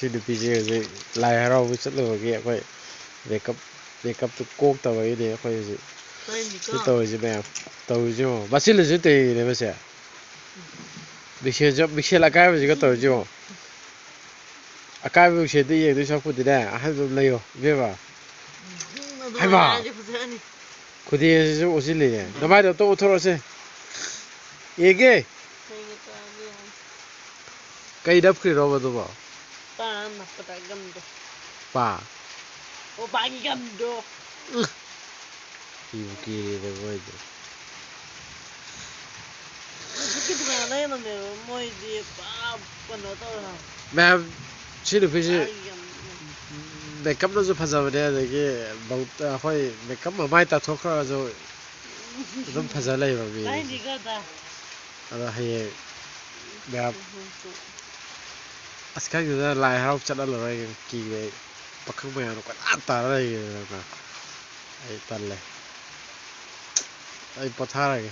ꯁꯤ ꯅꯨꯄꯤꯁꯦ ꯍꯧꯖꯤꯛ ꯂꯥꯏ ꯍꯔꯥꯎꯕ ꯆꯠꯂꯨꯕꯒꯤ ꯑꯩꯈꯣꯏ ꯃꯦꯀꯞꯇꯨ ꯀꯣꯛꯇꯕꯒꯤꯅꯦ ꯑꯩꯈꯣꯏ ꯍꯧꯖꯤꯛ ꯁꯤ ꯇꯧꯔꯤꯁꯤ ꯃꯌꯥꯝ ꯇꯧꯔꯤꯁꯤ ꯌꯦꯡꯉꯣ ꯃꯆꯤꯜꯂꯁꯨ ꯇꯩꯔꯤꯅꯦ ꯃꯁꯦ ꯃꯤꯛꯁꯦꯜ ꯑꯀꯥꯏꯕꯁꯤꯒ ꯇꯧꯔꯤꯁꯤ ꯌꯦꯡꯉꯣ ꯑꯀꯥꯏꯕ ꯃꯤꯛꯁꯦꯜꯗ ꯌꯦꯡꯗꯣꯏ ꯁꯔꯨꯛꯄꯨꯗꯤꯅꯦ ꯑꯍꯟꯕ ꯑꯃ ꯂꯩꯌꯣ ꯏꯕꯦꯝꯃ ꯍꯩꯃꯥ ꯈꯨꯗꯦꯡꯁꯤꯁꯨ ꯎꯠꯁꯤꯜꯂꯤꯅꯦ ꯅꯃꯥꯏꯗꯣ ꯑꯝꯇ ꯎꯠꯊꯣꯔꯛꯑꯣꯁꯦ ꯌꯦꯡꯒꯦ ꯀꯩ ꯅꯞꯈ꯭ꯔꯤꯅꯣꯕ ꯑꯗꯨꯕꯣ ꯄꯥ ꯄꯥꯒꯤ ꯒꯝꯗꯣ ꯀꯤꯕꯨ ꯀꯤꯔꯦꯗ ꯃꯣꯏꯗꯤ ꯍꯧꯖꯤꯛꯀꯤ ꯗꯨꯀꯥꯟꯗ ꯌꯣꯟꯕꯅꯦꯕ ꯃꯣꯏꯗꯤ ꯄꯨꯔꯥ ꯀꯩꯅꯣ ꯇꯧꯋꯦ ꯃꯌꯥꯝ ꯁꯤ ꯅꯨꯄꯤꯁꯤ ꯃꯦꯀꯞꯅꯁꯨ ꯐꯖꯕꯅꯦ ꯑꯗꯒꯤ ꯑꯩꯈꯣꯏ ꯃꯦꯀꯞ ꯃꯃꯥꯏ ꯇꯥꯊꯣꯛꯈ꯭ꯔꯁꯨ ꯑꯗꯨꯝ ꯐꯖ ꯂꯩꯕ ꯃꯤꯅꯤ ꯑꯗꯣ ꯍꯌꯦꯡ ꯃꯌꯥꯝ ꯑꯁ ꯈꯪꯗꯦꯗ ꯂꯥꯏ ꯍꯔꯥꯎ ꯆꯠꯍꯜꯂꯔꯣꯏꯒꯦ ꯀꯤꯔꯦ ꯑꯩ ꯄꯥꯈꯪ ꯃꯌꯥꯝꯗꯣ ꯀꯣꯏꯇꯥꯟ ꯇꯥꯟꯅ ꯂꯩꯔꯦꯗꯅ ꯑꯩ ꯇꯜꯂꯦ ꯑꯩ ꯄꯣꯊꯥꯔꯒꯦ